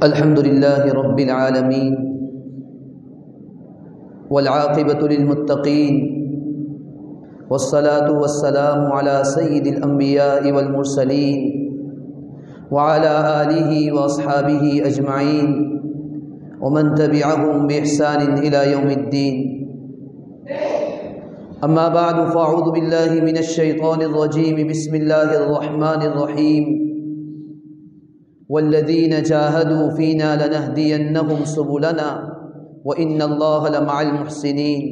الحمد لله رب العالمين والعاقبة للمتقين والصلاة والسلام على سيد الأنبياء والمرسلين وعلى آله وأصحابه أجمعين ومن تبعهم بإحسان إلى يوم الدين. أما بعد فأعوذ بالله من الشيطان الرجيم. بسم الله الرحمن الرحيم. والذين جاهدوا فينا لنهدينهم سبلنا وإن الله لمع المحسنين.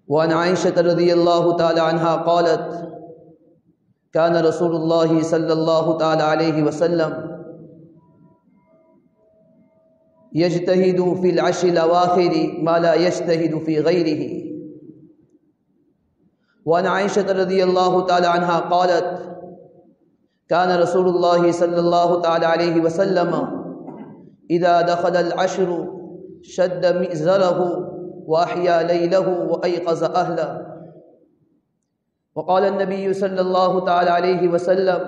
وعن عائشة رضي الله تعالى عنها قالت كان رسول الله صلى الله تعالى عليه وسلم يجتهد في العشر الأواخر ما لا يجتهد في غيره. وعن عائشة رضي الله تعالى عنها قالت كان رسول الله صلى الله تعالى عليه وسلم إذا دخل العشر شد مئزره وأحيا ليله وأيقظ أهله. وقال النبي صلى الله تعالى عليه وسلم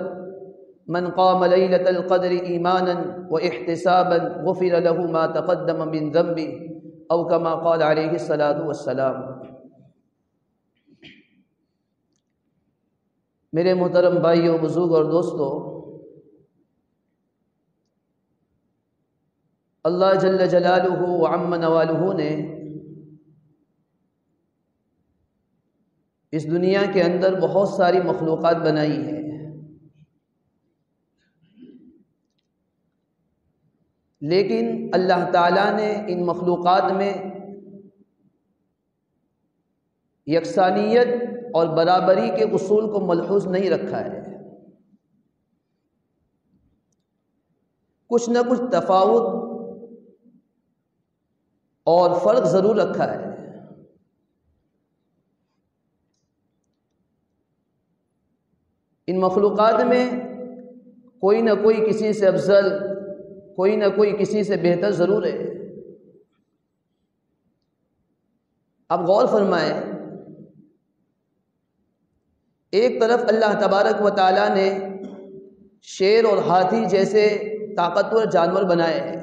من قام ليلة القدر إيمانا واحتسابا غفر له ما تقدم من ذنبه أو كما قال عليه الصلاة والسلام. میرے محترم بھائیوں، بزرگ اور دوستو، اللہ جل جلالہ وعم نوالہ نے اس دنیا کے اندر بہت ساری مخلوقات بنائی ہیں، لیکن اللہ تعالیٰ نے ان مخلوقات میں یکسانیت اور برابری کے اصول کو ملحوظ نہیں رکھا ہے. کچھ نہ کچھ تفاوت اور فرق ضرور رکھا ہے. ان مخلوقات میں کوئی نہ کوئی کسی سے افضل، کوئی نہ کوئی کسی سے بہتر ضرور ہے. اب غور فرمائیں، ایک طرف اللہ تبارک و تعالیٰ نے شیر اور ہاتھی جیسے طاقتور جانور بنائے ہیں،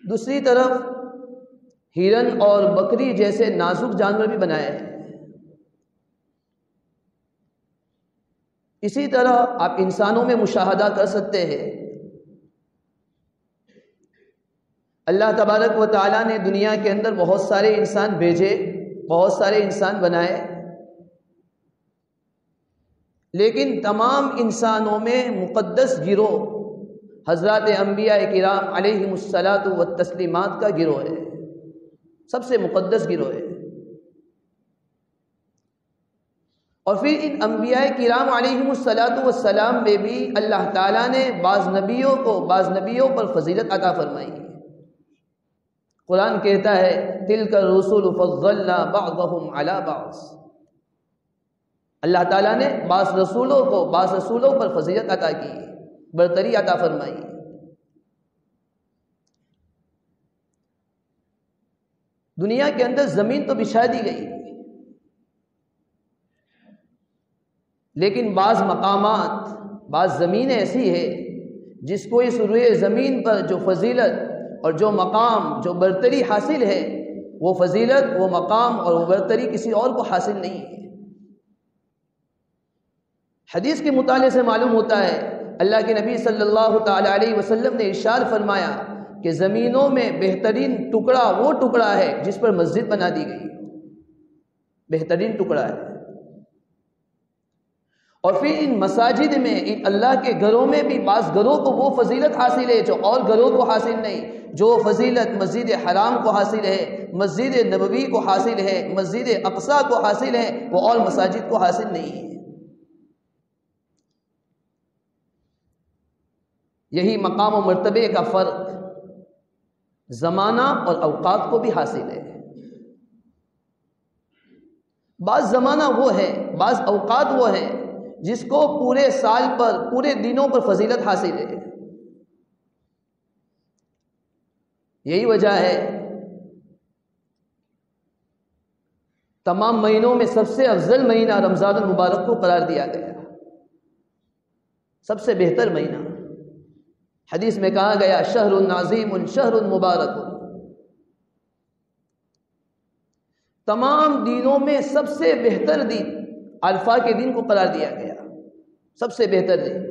دوسری طرف ہرن اور بکری جیسے نازک جانور بھی بنائے ہیں. اسی طرح آپ انسانوں میں مشاہدہ کر سکتے ہیں. اللہ تبارک و تعالیٰ نے دنیا کے اندر بہت سارے انسان بھیجے، بہت سارے انسان بنائے، لیکن تمام انسانوں میں مقدس گروہ حضرات انبیاء کرام علیہم الصلاۃ والتسلیمات کا گروہ ہے، سب سے مقدس گروہ ہے. اور پھر ان انبیاء کرام علیہم الصلاۃ والسلام میں بھی اللہ تعالیٰ نے بعض نبیوں پر فضیلت عطا فرمائی ہے. قرآن کہتا ہے تلک الرسل فضلنا بعضهم علی بعض. اللہ تعالیٰ نے بعض رسولوں پر فضیلت عطا کی، برتری عطا فرمائی. دنیا کے اندر زمین تو بچھا دی گئی، لیکن بعض مقامات، بعض زمین ایسی ہے جس کو اس روئے زمین پر جو فضیلت اور جو مقام، جو برتری حاصل ہے، وہ فضیلت، وہ مقام اور وہ برتری کسی اور کو حاصل نہیں ہے. حدیث کے مطالعے سے معلوم ہوتا ہے اللہ کے نبی صلی اللہ تعالی علیہ وسلم نے ارشاد فرمایا کہ زمینوں میں بہترین ٹکڑا وہ ٹکڑا ہے جس پر مسجد بنا دی گئی، بہترین ٹکڑا ہے. اور پھر ان مساجد میں، ان اللہ کے گھروں میں بھی بعض گھروں کو وہ فضیلت حاصل ہے جو اور گھروں کو حاصل نہیں. جو فضیلت مسجد حرام کو حاصل ہے، مسجد نبوی کو حاصل ہے، مسجد اقصی کو حاصل ہے، وہ اور مساجد کو حاصل نہیں ہے. یہی مقام و مرتبے کا فرق زمانہ اور اوقات کو بھی حاصل ہے. بعض زمانہ وہ ہے، بعض اوقات وہ ہے جس کو پورے سال پر، پورے دنوں پر فضیلت حاصل ہے. یہی وجہ ہے تمام مہینوں میں سب سے افضل مہینہ رمضان المبارک کو قرار دیا گیا. سب سے بہتر مہینہ. حدیث میں کہا گیا شہر عظیم شہر مبارک. تمام دینوں میں سب سے بہتر دن عرفہ کے دن کو قرار دیا گیا، سب سے بہتر دن.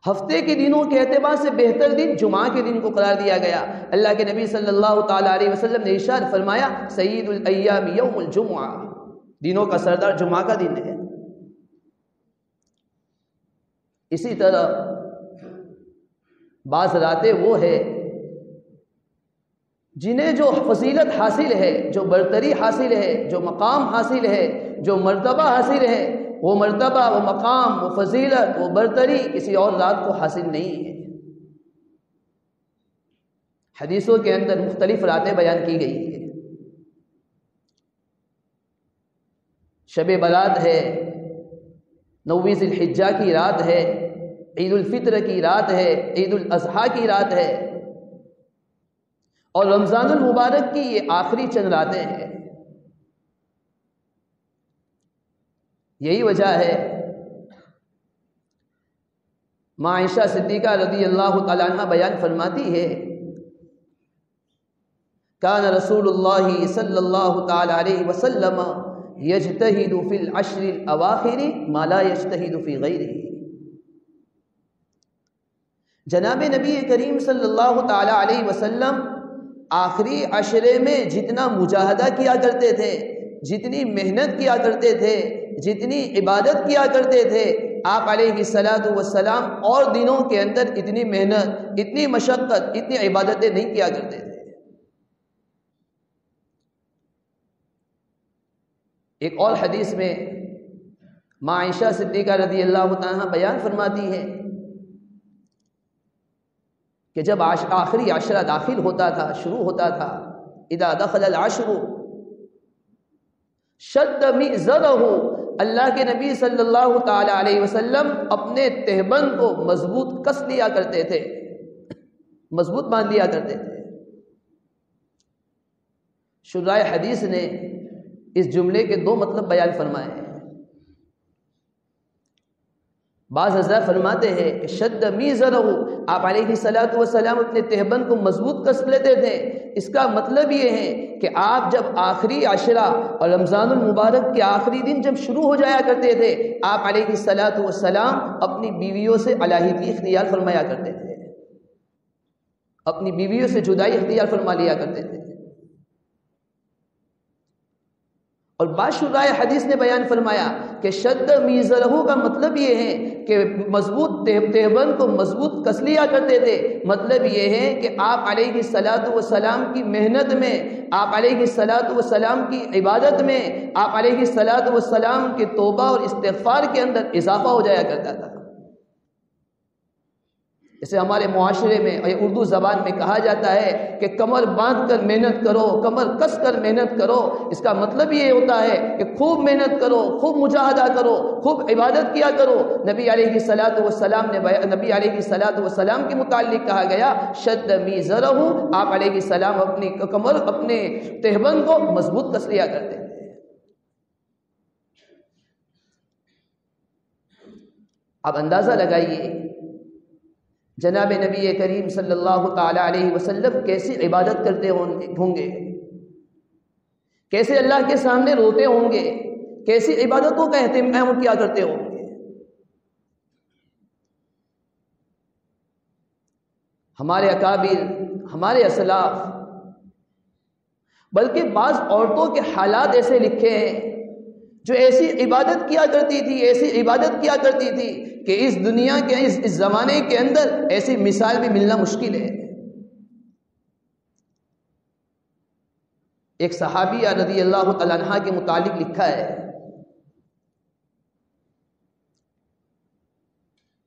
ہفتے کے دنوں کے اعتبار سے بہتر دن جمعہ کے دن کو قرار دیا گیا. اللہ کے نبی صلی اللہ تعالی علیہ وسلم نے ارشاد فرمایا سید الایام یوم الجمعہ، دنوں کا سردار جمعہ کا دن ہے. اسی طرح بعض راتیں وہ ہے جنہیں جو فضیلت حاصل ہے، جو برتری حاصل ہے، جو مقام حاصل ہے، جو مرتبہ حاصل ہے، وہ مرتبہ، وہ مقام، وہ فضیلت، وہ برتری کسی اور رات کو حاصل نہیں ہے. حدیثوں کے اندر مختلف راتیں بیان کی گئی ہیں. شب برات ہے، 9 ذی الحجہ کی رات ہے، عید الفطر کی رات ہے، عید الاضحیٰ کی رات ہے، اور رمضان المبارک کی یہ آخری چند راتیں ہیں. یہی وجہ ہے ماں عائشہ صدیقہ رضی اللہ تعالیٰ عنہ بیان فرماتی ہے کان رسول اللہ صلی اللہ تعالی علیہ وسلم یجتہد فی العشر الاواخر ما لا یجتہد فی غیرہ. جناب نبی کریم صلی اللہ تعالی علیہ وسلم آخری عشرے میں جتنا مجاہدہ کیا کرتے تھے، جتنی محنت کیا کرتے تھے، جتنی عبادت کیا کرتے تھے، آپ علیہ الصلاۃ والسلام اور دنوں کے اندر اتنی محنت، اتنی مشقت، اتنی عبادتیں نہیں کیا کرتے تھے. ایک اور حدیث میں ماں عائشہ صدیقہ رضی اللہ تعالیٰ بیان فرماتی ہے کہ جب آخری عشرہ داخل ہوتا تھا، شروع ہوتا تھا، اذا دخل العشر شد مئزرہ، اللہ کے نبی صلی اللہ تعالی علیہ وسلم اپنے تہبند کو مضبوط کس لیا کرتے تھے، مضبوط باندھ لیا کرتے تھے. شرائع حدیث نے اس جملے کے 2 مطلب بیان فرمائے ہیں. بعض حضرات فرماتے ہیں کہ شد میزرہ، آپ علیہ الصلاۃ والسلام اپنے تہبند کو مضبوط کس لیتے تھے. اس کا مطلب یہ ہے کہ آپ جب آخری عشرہ اور رمضان المبارک کے آخری دن جب شروع ہو جایا کرتے تھے، آپ علیہ الصلاۃ والسلام اپنی بیویوں سے علیحدگی اختیار فرمایا کرتے تھے، اپنی بیویوں سے جدائی اختیار فرما لیا کرتے تھے. اور بعض شرائع حدیث نے بیان فرمایا کہ شد میزرہ کا مطلب یہ ہے کہ مضبوط تہبند کو مضبوط کس لیا کرتے تھے. مطلب یہ ہے کہ آپ علیہ الصلاۃ والسلام کی محنت میں، آپ علیہ الصلاۃ والسلام کی عبادت میں، آپ علیہ الصلاۃ والسلام کے توبہ اور استغفار کے اندر اضافہ ہو جایا کرتا تھا. جیسے ہمارے معاشرے میں اردو زبان میں کہا جاتا ہے کہ کمر باندھ کر محنت کرو، کمر کس کر محنت کرو. اس کا مطلب یہ ہوتا ہے کہ خوب محنت کرو، خوب مجاہدہ کرو، خوب عبادت کیا کرو. نبی علیہ الصلاۃ والسلام نے نبی علیہ الصلاۃ والسلام کے متعلق کہا گیا شد میزرہ، آپ علیہ السلام اپنی کمر، اپنے تہبند کو مضبوط کس لیا کرتے ہیں. اب اندازہ لگائیے جناب نبی کریم صلی اللہ تعالی علیہ وسلم کیسی عبادت کرتے ہوں گے، کیسے اللہ کے سامنے روتے ہوں گے، کیسی عبادتوں کا اہتمام کیا کرتے ہوں گے. ہمارے اکابر، ہمارے اسلاف، بلکہ بعض عورتوں کے حالات ایسے لکھے ہیں جو ایسی عبادت کیا کرتی تھی، ایسی عبادت کیا کرتی تھی کہ اس دنیا کے اس زمانے کے اندر ایسی مثال بھی ملنا مشکل ہے. ایک صحابیہ رضی اللہ تعالیٰ عنہ کے متعلق لکھا ہے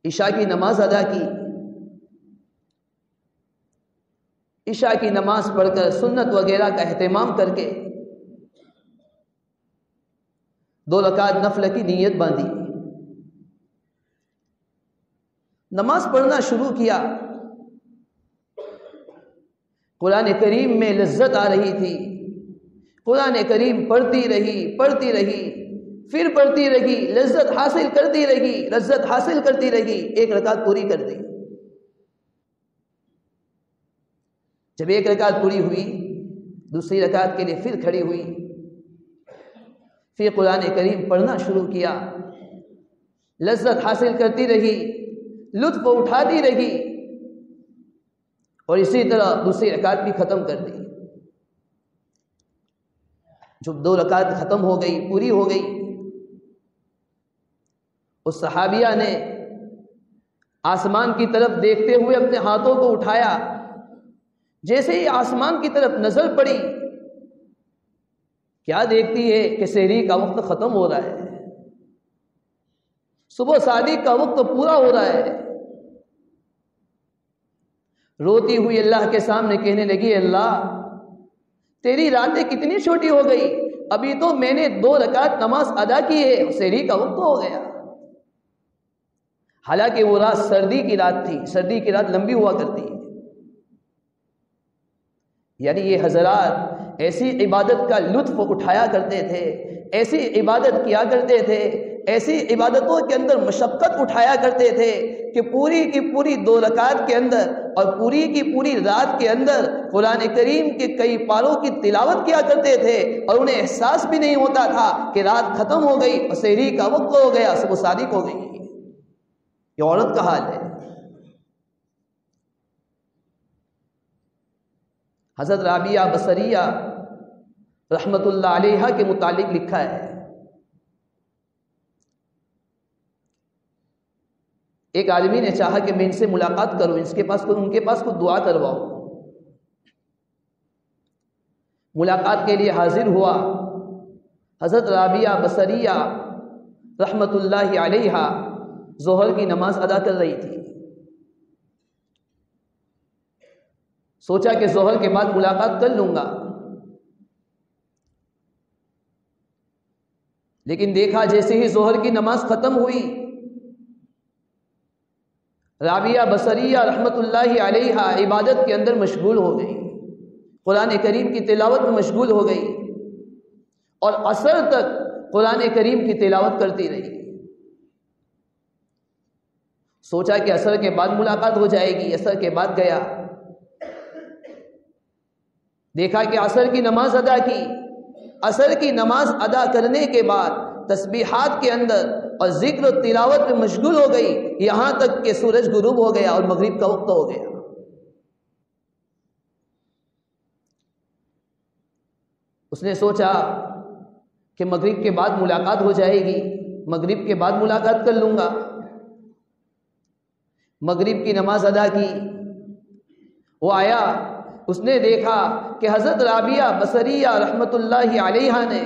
عشاء کی نماز ادا کی، عشاء کی نماز پڑھ کر سنت وغیرہ کا اہتمام کر کے 2 رکعت نفل کی نیت باندھی، نماز پڑھنا شروع کیا. قرآن کریم میں لذت آ رہی تھی، قرآن کریم پڑھتی رہی، پھر پڑھتی رہی، لذت حاصل کرتی رہی، لذت حاصل کرتی رہی، ایک رکعت پوری کر دی۔ جب ایک رکعت پوری ہوئی، دوسری رکعت کے لیے پھر کھڑی ہوئی، پھر قرآن کریم پڑھنا شروع کیا، لذت حاصل کرتی رہی، لطف اٹھاتی رہی، اور اسی طرح دوسری رکعت بھی ختم کر دی۔ جب 2 رکعت ختم ہو گئی، پوری ہو گئی، اس صحابیہ نے آسمان کی طرف دیکھتے ہوئے اپنے ہاتھوں کو اٹھایا۔ جیسے ہی آسمان کی طرف نظر پڑی، کیا دیکھتی ہے کہ سحری کا وقت ختم ہو رہا ہے، صبح صادق کا وقت پورا ہو رہا ہے۔ روتی ہوئی اللہ کے سامنے کہنے لگی، اللہ تیری راتیں کتنی چھوٹی ہو گئی، ابھی تو میں نے 2 رکعت نماز ادا کی ہے، سحری کا وقت ہو گیا۔ حالانکہ وہ رات سردی کی رات تھی، سردی کی رات لمبی ہوا کرتی ہے۔ یعنی یہ حضرات ایسی عبادت کا لطف اٹھایا کرتے تھے، ایسی عبادت کیا کرتے تھے، ایسی عبادتوں کے اندر مشقت اٹھایا کرتے تھے کہ پوری کی پوری 2 رکعت کے اندر اور پوری کی پوری رات کے اندر قرآن کریم کے کئی پاروں کی تلاوت کیا کرتے تھے، اور انہیں احساس بھی نہیں ہوتا تھا کہ رات ختم ہو گئی اور سحری کا وقت ہو گیا، صبح صادق ہو گئی۔ یہ عورت کا حال ہے۔ حضرت رابعہ بصریہ رحمت اللہ علیہا کے متعلق لکھا ہے، ایک آدمی نے چاہا کہ میں ان سے ملاقات کروں، ان کے پاس کوئی دعا کرواؤں۔ ملاقات کے لیے حاضر ہوا۔ حضرت رابعہ بصریہ رحمت اللہ علیہا ظہر کی نماز ادا کر رہی تھی۔ سوچا کہ ظہر کے بعد ملاقات کر لوں گا، لیکن دیکھا جیسے ہی ظہر کی نماز ختم ہوئی، رابعہ بصریہ رحمت اللہ علیہا عبادت کے اندر مشغول ہو گئی، قرآن کریم کی تلاوت میں مشغول ہو گئی، اور عصر تک قرآن کریم کی تلاوت کرتی رہی۔ سوچا کہ عصر کے بعد ملاقات ہو جائے گی، عصر کے بعد گیا، دیکھا کہ عصر کی نماز ادا کی۔ عصر کی نماز ادا کرنے کے بعد تسبیحات کے اندر اور ذکر و تلاوت میں مشغول ہو گئی، یہاں تک کہ سورج غروب ہو گیا اور مغرب کا وقت ہو گیا۔ اس نے سوچا کہ مغرب کے بعد ملاقات ہو جائے گی، مغرب کے بعد ملاقات کر لوں گا۔ مغرب کی نماز ادا کی، وہ آیا، اس نے دیکھا کہ حضرت رابعہ بصریہ رحمت اللہ علیہا نے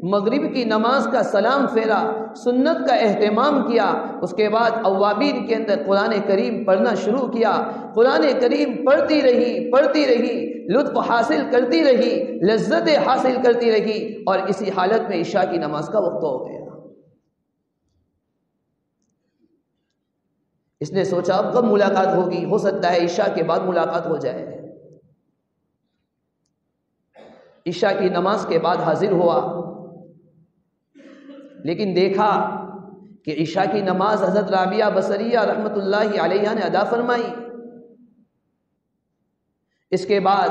مغرب کی نماز کا سلام پھیرا، سنت کا اہتمام کیا، اس کے بعد اوابین کے اندر قرآن کریم پڑھنا شروع کیا۔ قرآن کریم پڑھتی رہی، لطف حاصل کرتی رہی، لذتیں حاصل کرتی رہی، اور اسی حالت میں عشاء کی نماز کا وقت ہو گیا۔ اس نے سوچا اب کب ملاقات ہوگی، ہو سکتا ہے عشاء کے بعد ملاقات ہو جائے۔ عشاء کی نماز کے بعد حاضر ہوا، لیکن دیکھا کہ عشاء کی نماز حضرت رابعہ بصریہ رحمت اللہ علیہا نے ادا فرمائی۔ اس کے بعد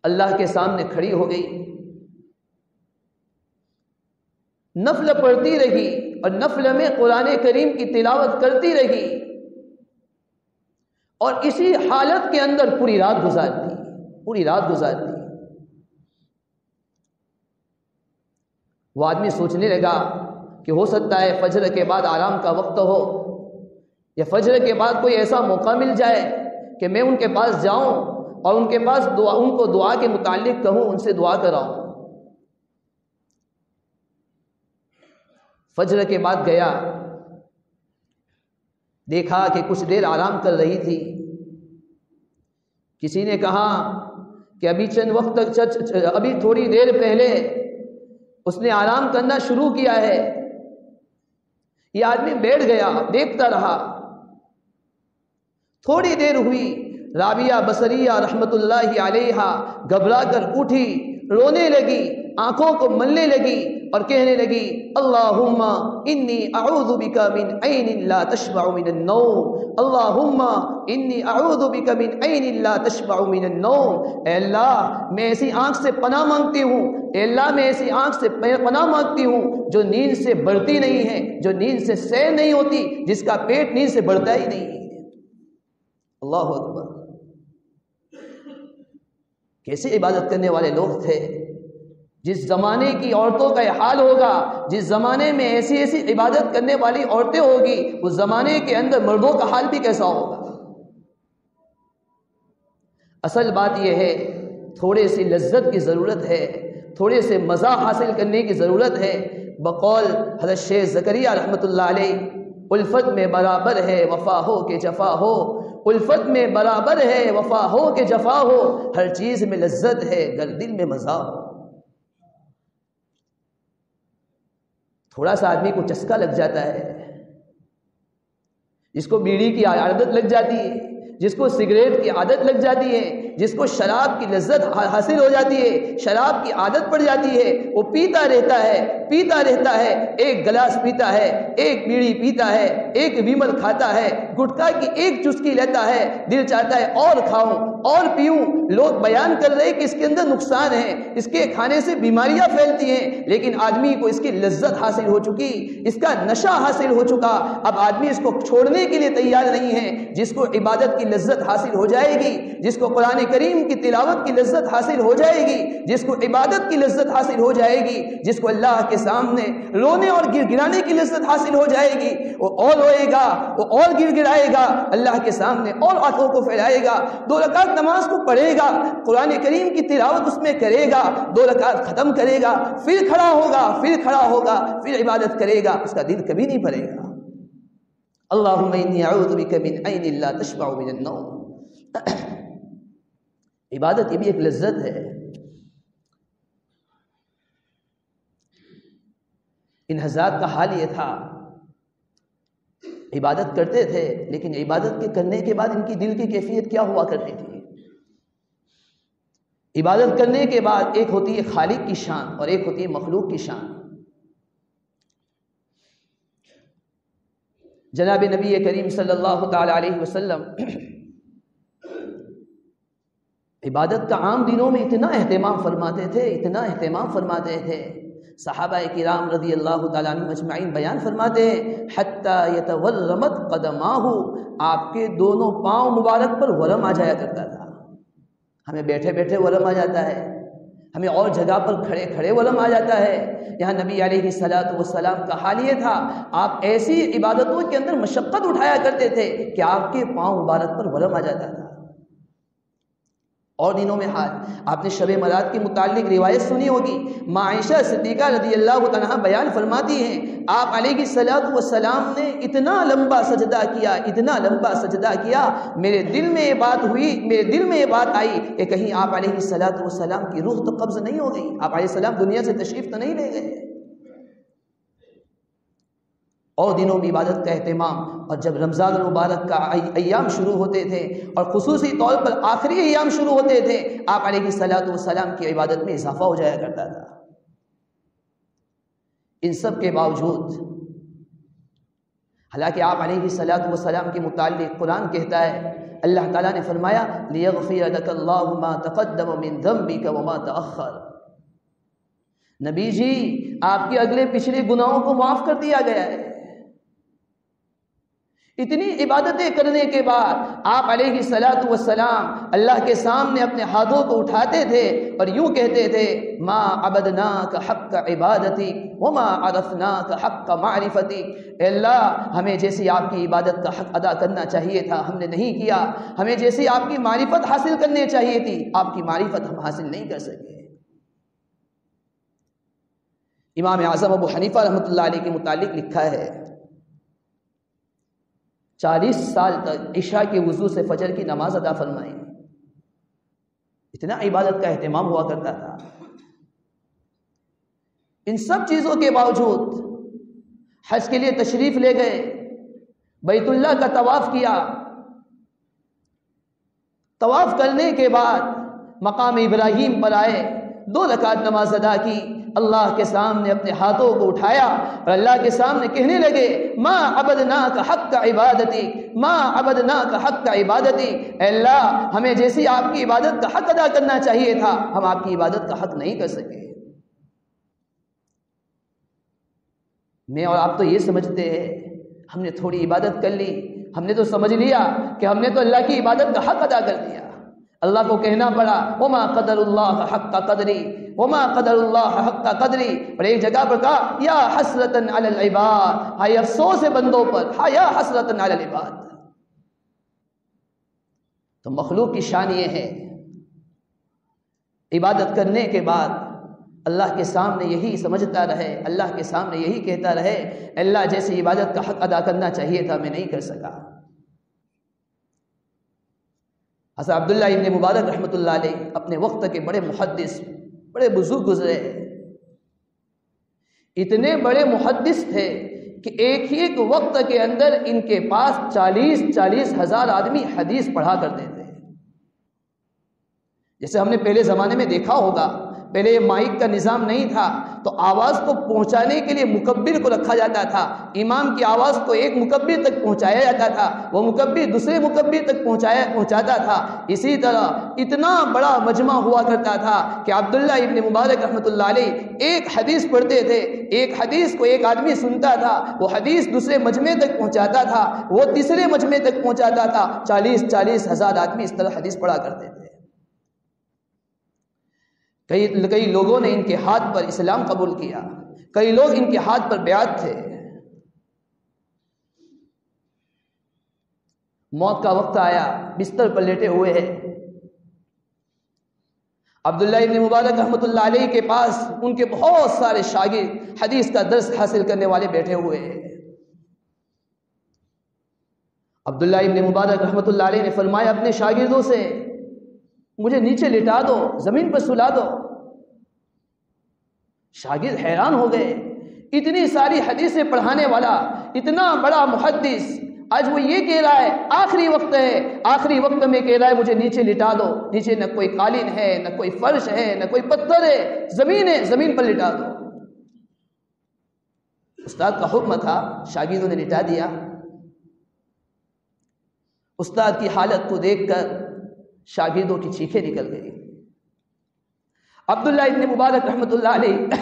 اللہ کے سامنے کھڑی ہو گئی، نفل پڑھتی رہی اور نفل میں قرآن کریم کی تلاوت کرتی رہی، اور اسی حالت کے اندر پوری رات گزارتی۔ وہ آدمی سوچنے لگا کہ ہو سکتا ہے فجر کے بعد آرام کا وقت ہو، یا فجر کے بعد کوئی ایسا موقع مل جائے کہ میں ان کے پاس جاؤں اور ان کو دعا کے متعلق کہوں، ان سے دعا کراؤں۔ فجر کے بعد گیا، دیکھا کہ کچھ دیر آرام کر رہی تھی۔ کسی نے کہا کہ ابھی تھوڑی دیر پہلے اس نے آرام کرنا شروع کیا ہے۔ یہ آدمی بیٹھ گیا، دیکھتا رہا۔ تھوڑی دیر ہوئی، رابعہ بصریہ رحمت اللہ علیہا گھبرا کر اٹھی، رونے لگی، آنکھوں کو ملنے لگی، اور کہنے لگی اللہم انی اعوذ بک من عین لا تشبع من النوم، اللہم انی اعوذ بک من عین لا تشبع من النوم، اے اللہ میں ایسی آنکھ سے پناہ مانگتی ہوں، اے اللہ میں ایسی آنکھ سے پناہ مانگتی ہوں جو نیند سے بڑھتی نہیں ہے، جو نیند سے سیر نہیں ہوتی، جس کا پیٹ نیند سے بڑھتا ہی نہیں ہے۔ اللہ اکبر، کیسے عبادت کرنے والے لوگ تھے۔ جس زمانے کی عورتوں کا یہ حال ہوگا، جس زمانے میں ایسی ایسی عبادت کرنے والی عورتیں ہوگی، اس زمانے کے اندر مردوں کا حال بھی کیسا ہوگا۔ اصل بات یہ ہے تھوڑے سی لذت کی ضرورت ہے، تھوڑے سے مزہ حاصل کرنے کی ضرورت ہے۔ بقول حضرت شیخ زکریا رحمۃ اللہ علیہ، الفت میں برابر ہے وفا ہو کہ جفا ہو، الفت میں برابر ہے وفا ہو کہ جفا ہو، ہر چیز میں لذت ہے گر دل میں مزہ ہو۔ تھوڑا سا آدمی کو چسکا لگ جاتا ہے، جس کو بیڑی کی عادت لگ جاتی ہے، جس کو سگریٹ کی عادت لگ جاتی ہے، جس کو شراب کی لذت حاصل ہو جاتی ہے، شراب کی عادت پڑ جاتی ہے، وہ پیتا رہتا ہے، ایک گلاس پیتا ہے، ایک بیڑی پیتا ہے، ایک ویمل کھاتا ہے، گٹکا کی ایک چسکی لیتا ہے، دل چاہتا ہے اور کھاؤں اور پیوں۔ لوگ بیان کر رہے کہ اس کے اندر نقصان ہے، اس کے کھانے سے بیماریاں پھیلتی ہیں، لیکن آدمی کو اس کی لذت حاصل ہو چکی، اس کا نشہ حاصل ہو چکا، اب آدمی اس کو چھوڑنے کے لیے تیار نہیں ہے۔ جس کو عبادت کی لذت حاصل ہو جائے گی، جس کو قرآن کریم کی تلاوت کی لذت حاصل ہو جائے گی، جس کو عبادت کی لذت حاصل ہو جائے گی، جس کو اللہ کے سامنے رونے اور گر گرانے کی لذت حاصل ہو جائے گی، وہ اور روئے گا، وہ اور گر گرائے گا، اللہ کے سامنے اور آنکھوں کو پھیلائے گا، 2 رکعت نماز کو پڑھے گا، قرآن کریم کی تلاوت اس میں کرے گا، 2 رکعت ختم کرے گا، پھر کھڑا ہوگا، پھر عبادت کرے گا، اس کا دل کبھی نہیں بھرے گا۔ اللہم انی اعوذ بک من عین لا تشبع من النوم۔ عبادت یہ بھی ایک لذت ہے۔ ان حضرات کا حال یہ تھا، عبادت کرتے تھے، لیکن عبادت کے کرنے کے بعد ان کی دل کی کیفیت کیا ہوا کرتی تھی۔ عبادت کرنے کے بعد ایک ہوتی ہے خالق کی شان اور ایک ہوتی ہے مخلوق کی شان۔ جناب نبی کریم صلی اللہ تعالی علیہ وسلم عبادت کا عام دنوں میں اتنا اہتمام فرماتے تھے، صحابہ کرام رضی اللہ تعالیٰ عنہ اجمعین بیان فرماتے ہیں حتی یتورمت قدماہ، آپ کے دونوں پاؤں مبارک پر ورم آ جایا کرتا تھا۔ ہمیں بیٹھے بیٹھے ورم آ جاتا ہے، ہمیں اور جگہ پر کھڑے کھڑے ورم آ جاتا ہے، یہاں نبی علیہ السلام کا حال یہ تھا، آپ ایسی عبادتوں کے اندر مشقت اٹھایا کرتے تھے کہ آپ کے پاؤں مبارک پر ورم آ جاتا تھا۔ اور دنوں میں حال، آپ نے شب برات کے متعلق روایت سنی ہوگی، ماں عائشہ صدیقہ رضی اللہ عنہا بیان فرماتی ہیں آپ علیہ السلام نے اتنا لمبا سجدہ کیا، میرے دل میں یہ بات آئی کہ کہیں آپ علیہ السلام کی روح تو قبض نہیں ہو گئی، آپ علیہ السلام دنیا سے تشریف تو نہیں لے گئے۔ اور دنوں میں عبادت کا اہتمام، اور جب رمضان المبارک کا ایام شروع ہوتے تھے اور خصوصی طور پر آخری ایام شروع ہوتے تھے، آپ علیہ السلام کی عبادت میں اضافہ ہو جایا کرتا تھا۔ ان سب کے باوجود، حالانکہ آپ علیہ السلام کے متعلق قرآن کہتا ہے، اللہ تعالیٰ نے فرمایا لِيَغْفِرَ لَكَ اللَّهُ مَا تَقَدَّمَ مِن ذَنبِكَ وَمَا تَأَخَّرَ، نبی جی آپ کے اگلے پچھلے گناہوں کو معاف کر دیا گیا ہے۔ اتنی عبادتیں کرنے کے بعد آپ علیہ السلام اللہ کے سامنے اپنے ہاتھوں کو اٹھاتے تھے اور یوں کہتے تھے ما عبدناک حق عبادتی وما عرفناک حق معرفتی، اے اللہ ہمیں جیسی آپ کی عبادت کا حق ادا کرنا چاہیے تھا ہم نے نہیں کیا، ہمیں جیسی آپ کی معرفت حاصل کرنے چاہیے تھی آپ کی معرفت ہم حاصل نہیں کر سکے۔ امام اعظم ابو حنیفہ رحمۃ اللہ علیہ کے متعلق لکھا ہے 40 سال تک عشاء کے وضو سے فجر کی نماز ادا فرمائی، اتنا عبادت کا اہتمام ہوا کرتا تھا۔ ان سب چیزوں کے باوجود حج کے لیے تشریف لے گئے، بیت اللہ کا طواف کیا، طواف کرنے کے بعد مقام ابراہیم پر آئے، 2 رکعت نماز ادا کی، اللہ کے سامنے اپنے ہاتھوں کو اٹھایا اور اللہ کے سامنے کہنے لگے ما عبدناک حق عبادتی، ما عبدناک حق عبادتی، اے اللہ ہمیں جیسی آپ کی عبادت کا حق ادا کرنا چاہیے تھا ہم آپ کی عبادت کا حق نہیں کر سکے۔ میں اور آپ تو یہ سمجھتے ہیں ہم نے تھوڑی عبادت کر لی، ہم نے تو سمجھ لیا کہ ہم نے تو اللہ کی عبادت کا حق ادا کر دیا۔ اللہ کو کہنا پڑا وما قدر اللہ حق قدری، وما قدر اللہ حق قدری، اور ایک جگہ پر کہا یا حسرتن علی العباد، ہائے افسوس ہے بندوں پر، ہائے یا حسرتن علی العباد۔ تو مخلوق کی شان یہ ہے عبادت کرنے کے بعد اللہ کے سامنے یہی سمجھتا رہے، اللہ کے سامنے یہی کہتا رہے اللہ جیسی عبادت کا حق ادا کرنا چاہیے تھا میں نہیں کر سکا۔ حضرت عبداللہ ابن مبارک رحمۃ اللہ علیہ اپنے وقت کے بڑے محدث، بڑے بزرگ گزرے، اتنے بڑے محدث تھے کہ ایک ہی ایک وقت کے اندر ان کے پاس 40 ہزار آدمی حدیث پڑھا کرتے تھے۔ جیسے ہم نے پہلے زمانے میں دیکھا ہوگا، پہلے یہ مائک کا نظام نہیں تھا تو آواز کو پہنچانے کے لیے مکبر کو رکھا جاتا تھا، امام کی آواز کو ایک مکبر تک پہنچایا جاتا تھا، وہ مکبر دوسرے مکبر تک پہنچاتا تھا۔ اسی طرح اتنا بڑا مجمع ہوا کرتا تھا کہ عبداللہ ابن مبارک رحمۃ اللہ علیہ ایک حدیث پڑھتے تھے، ایک حدیث کو ایک آدمی سنتا تھا، وہ حدیث دوسرے مجمع تک پہنچاتا تھا، وہ تیسرے مجمع تک پہنچاتا تھا، 40 ہزار آدمی اس طرح حدیث پڑھا کرتے تھے۔ کئی لوگوں نے ان کے ہاتھ پر اسلام قبول کیا، کئی لوگ ان کے ہاتھ پر بیعت تھے۔ موت کا وقت آیا، بستر پر لیٹے ہوئے ہیں، عبداللہ ابن مبارک رحمۃ اللہ علیہ کے پاس ان کے بہت سارے شاگرد حدیث کا درس حاصل کرنے والے بیٹھے ہوئے ہیں۔ عبداللہ ابن مبارک رحمۃ اللہ علیہ نے فرمایا اپنے شاگردوں سے مجھے نیچے لٹا دو، زمین پر سلا دو۔ شاگرد حیران ہو گئے، اتنی ساری حدیثیں پڑھانے والا، اتنا بڑا محدث، آج وہ یہ کہہ رہا ہے آخری وقت ہے، آخری وقت میں کہہ رہا ہے مجھے نیچے لٹا دو، نیچے نہ کوئی قالین ہے، نہ کوئی فرش ہے، نہ کوئی پتھر ہے، زمین ہے، زمین پر لٹا دو۔ استاد کا حکم تھا، شاگردوں نے لٹا دیا۔ استاد کی حالت کو دیکھ کر شاگردوں کی چیخیں نکل گئی۔ عبداللہ ابن مبارک رحمۃ اللہ علیہ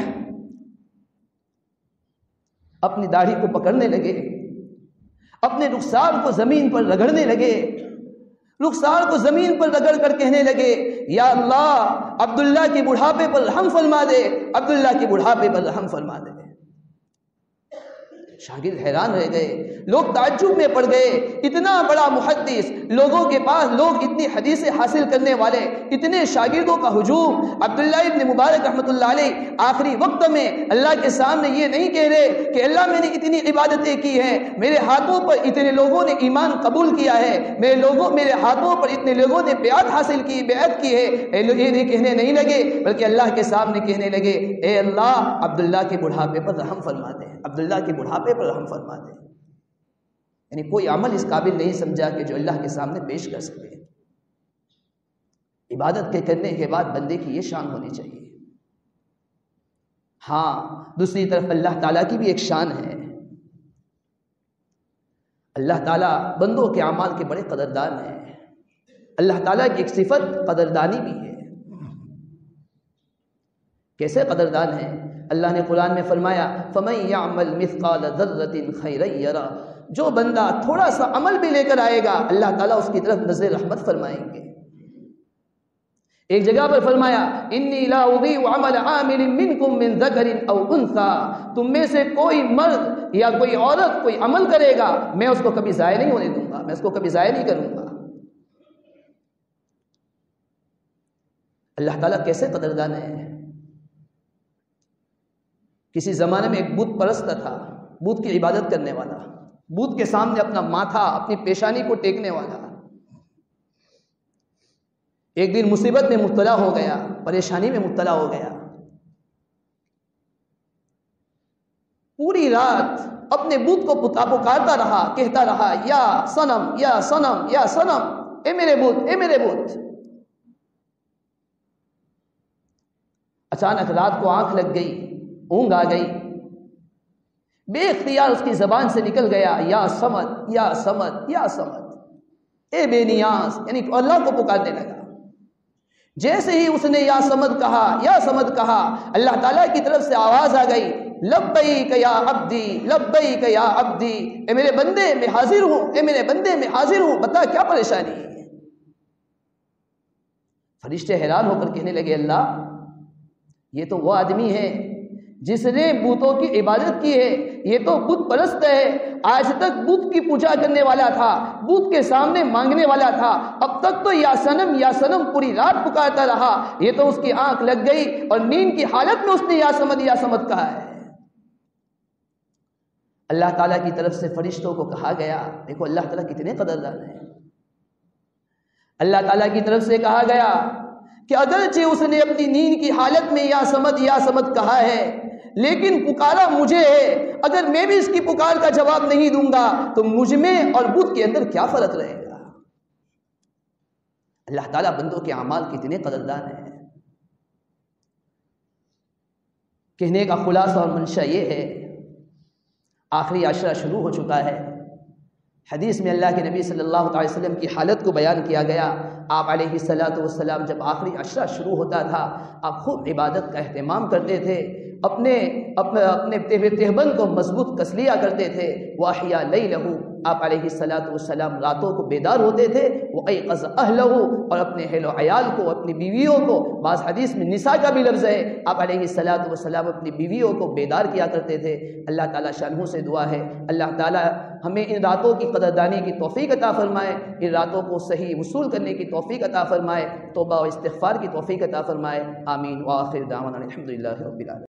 اپنی داڑھی کو پکڑنے لگے، اپنے رخسار کو زمین پر رگڑنے لگے، رخسار کو زمین پر رگڑ کر کہنے لگے یا اللہ عبداللہ کے بڑھاپے پر رحم فرما دے، عبداللہ کے بڑھاپے پر رحم فرما دے۔ شاگرد حیران رہ گئے، لوگ تعجب میں پڑ گئے، اتنا بڑا محدث، لوگوں کے پاس لوگ اتنی حدیثیں حاصل کرنے والے، اتنے شاگردوں کا ہجوم۔ عبداللہ ابن مبارک رحمۃ اللہ علیہ آخری وقت میں اللہ کے سامنے یہ نہیں کہہ رہے کہ اللہ میں نے اتنی عبادتیں کی ہیں، میرے ہاتھوں پر اتنے لوگوں نے ایمان قبول کیا ہے، میرے ہاتھوں پر اتنے لوگوں نے بیعت حاصل کی، بیعت کی ہے، یہ نہیں کہنے نہیں لگے، بلکہ اللہ کے سامنے کہنے لگے اے اللہ عبداللہ کے بڑھاپے پر رحم فرما دے، عبداللہ کے بڑھاپے پر رحم فرما دے۔ یعنی کوئی عمل اس قابل نہیں سمجھا کہ جو اللہ کے سامنے پیش کر سکے۔ عبادت کے کرنے کے بعد بندے کی یہ شان ہونی چاہیے۔ ہاں دوسری طرف اللہ تعالیٰ کی بھی ایک شان ہے، اللہ تعالیٰ بندوں کے اعمال کے بڑے قدردان ہیں۔ اللہ تعالیٰ کی ایک صفت قدردانی بھی ہے۔ کیسے قدردان ہے؟ اللہ نے قرآن میں فرمایا فَمَن يَعْمَلْ مِثْقَالَ ذَرَّةٍ خَيْرًا يَرَهُ، جو بندہ تھوڑا سا عمل بھی لے کر آئے گا اللہ تعالیٰ اس کی طرف نظر رحمت فرمائیں گے۔ ایک جگہ پر فرمایا انی لا اضیع عمل عامل منکم من ذکر او انثی، تم میں سے کوئی مرد یا کوئی عورت کوئی عمل کرے گا میں اس کو کبھی ضائع نہیں ہونے دوں گا، میں اس کو کبھی ضائع نہیں کروں گا۔ اللہ تعالیٰ کیسے قدردان ہے۔ کسی زمانے میں ایک بت پرست تھا، بت کی عبادت کرنے والا، بت کے سامنے اپنا ماتھا اپنی پیشانی کو ٹیکنے والا۔ ایک دن مصیبت میں مبتلا ہو گیا، پریشانی میں مبتلا ہو گیا، پوری رات اپنے بت کو پکارتا رہا، کہتا رہا یا صنم یا صنم یا صنم، اے میرے بت اے میرے بت۔ اچانک رات کو آنکھ لگ گئی، اونگ آ گئی، بے اختیار اس کی زبان سے نکل گیا یا صمد یا صمد یا صمد، اے بے نیاز، یعنی اللہ کو پکارنے لگا۔ جیسے ہی اس نے یا صمد کہا، یا صمد کہا، اللہ تعالیٰ کی طرف سے آواز آ گئی، لبیک یا عبدی، لبیک یا عبدی، اے میرے بندے میں حاضر ہوں، اے میرے بندے میں حاضر ہوں، بتا کیا پریشانی ہے؟ فرشتے حیران ہو کر کہنے لگے اللہ، یہ تو وہ آدمی ہے جس نے بتوں کی عبادت کی ہے، یہ تو بت پرست ہے، آج تک بت کی پوجا کرنے والا تھا، بت کے سامنے مانگنے والا تھا، اب تک تو یا سنم پوری رات پکارتا رہا، یہ تو اس کی آنکھ لگ گئی اور نیند کی حالت میں اس نے یا سمد کہا ہے۔ اللہ تعالیٰ کی طرف سے فرشتوں کو کہا گیا، دیکھو اللہ تعالیٰ کتنے قدردان ہیں، اللہ تعالیٰ کی طرف سے کہا گیا کہ اگرچہ اس نے اپنی نیند کی حالت میں یا سمد کہا ہے، لیکن پکارا مجھے ہے، اگر میں بھی اس کی پکار کا جواب نہیں دوں گا تو مجھ میں اور بت کے اندر کیا فرق رہے گا؟ اللہ تعالیٰ بندوں کے اعمال کتنے قدردان ہیں۔ کہنے کا خلاصہ اور منشا یہ ہے، آخری عشرہ شروع ہو چکا ہے، حدیث میں اللہ کے نبی صلی اللہ علیہ وسلم کی حالت کو بیان کیا گیا، آپ علیہ السلام جب آخری عشرہ شروع ہوتا تھا آپ خوب عبادت کا اہتمام کرتے تھے، اپنے تہبند کو مضبوط کس لیا کرتے تھے، وَأَحْيَا لَيْلَهُ، آپ علیہ السلام راتوں کو بیدار ہوتے تھے، وَأَيْقَظَ أَهْلَهُ، اور اپنے اہل و عیال کو، اپنی بیویوں کو، بعض حدیث میں نساء کا بھی لفظ ہے، آپ علیہ السلام اپنی بیویوں کو بیدار کیا کرتے تھے۔ اللہ تعالیٰ شانہ سے دعا ہے اللہ تعالیٰ ہمیں ان راتوں کی قدردانی کی توفیق عطا فرمائے، ان راتوں کو صحیح وصول کرنے کی توفیق عطا فرمائے، توبہ و استغفار کی توفیق عطا فرمائے، آمین۔ وآخر دعوانا الحمدللہ رب العالمین۔